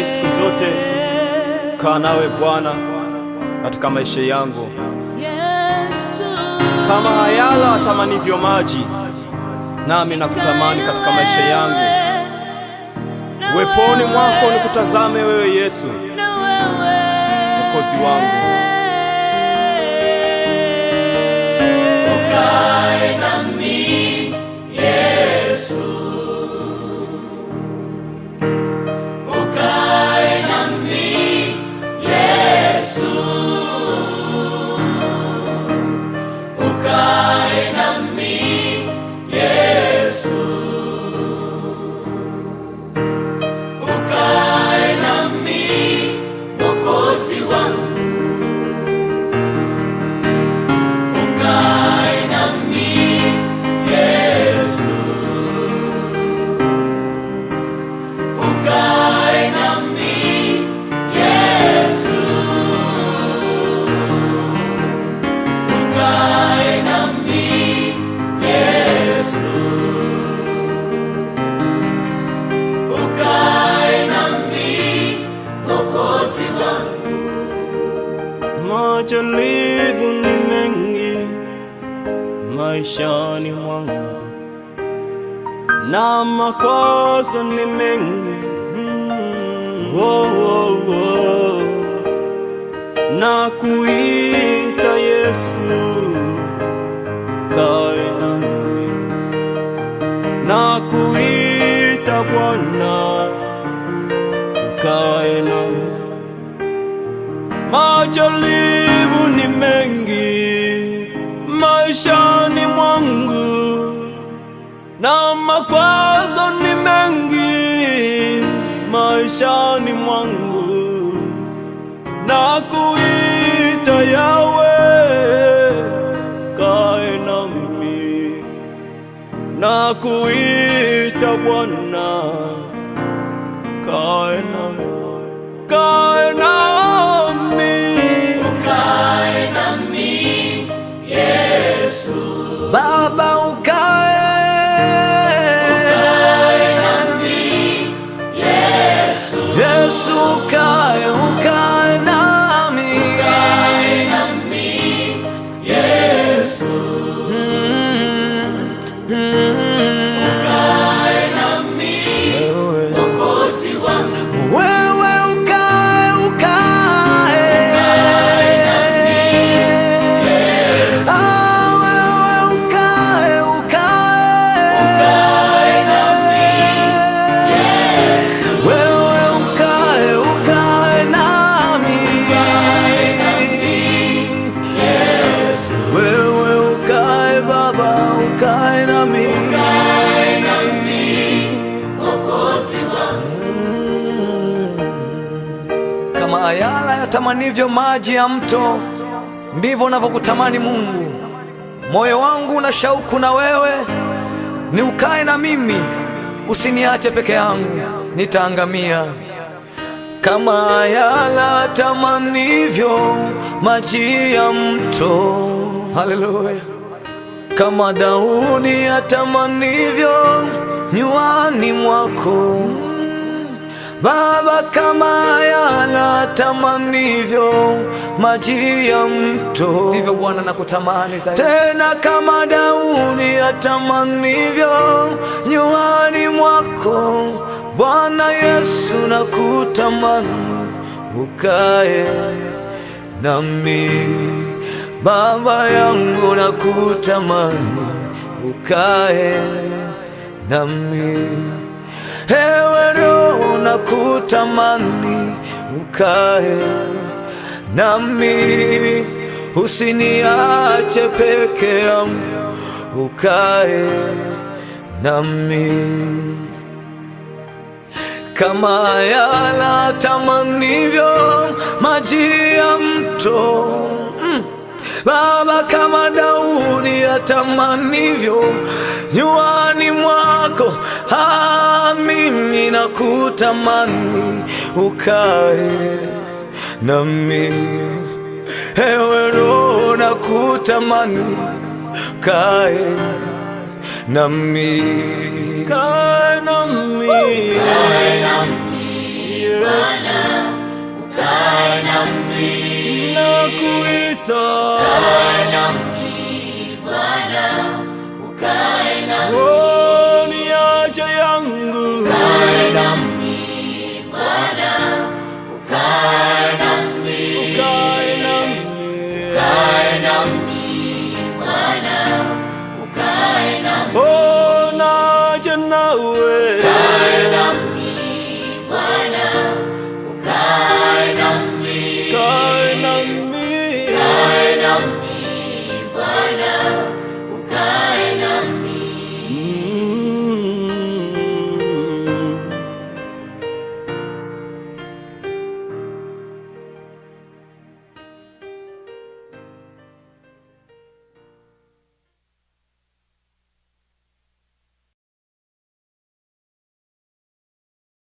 nitamani siku zote kaa nawe Bwana katika maisha yangu, kama hayala atamanivyo maji, nami nakutamani katika maisha yangu. Uweponi mwako nikutazame wewe Yesu, Mwokozi wangu. Ukae nami Yesu, ukae nami Yesu, ukae nami Yesu, ukae nami Mwokozi wangu. Majaribu ni mengi maishani mwangu, na makosa ni mengi. Na kuita Yesu, kae nami. Na kuita Bwana, kae nami. Majaribu ni mengi maishani mwangu, na makwazo ni mengi maishani mwangu. Na kuita Yawe, kae nami. Na kuita Bwana, kae nami. Kae nami, ukae nami Yesu, Baba ukae nami Yesu, Yesu ukae nami, ukae nami Yesu, ukae nami Mwokozi wangu. Kama ayala yatamanivyo maji ya mto, ndivyo navyokutamani Mungu. Moyo wangu una shauku na wewe, ni ukae na mimi, usiniache peke yangu, nitaangamia. Kama ayala yatamanivyo maji ya mto, haleluya. Kama Daudi yatamanivyo nywani mwako, Baba, kama ayala yatamanivyo maji ya mto, ndivyo Bwana nakutamani zaidi. Tena kama Daudi yatamanivyo nywani mwako, Bwana Yesu nakutamani, ukae nami. Baba yangu nakutamani, ukae nami. Ewe Roho nakutamani, ukae nami, usiniache peke yangu, ukae nami. Kama ayala yatamanivyo maji ya mto, Baba, kama Daudi yatamanivyo nywani mwako, mimi nakutamani, ukae nami. Ewe Roho nakutamani, ukae nami. Kae nami, Kae nami Yesu, ukae nami, nakuita, ukae nami.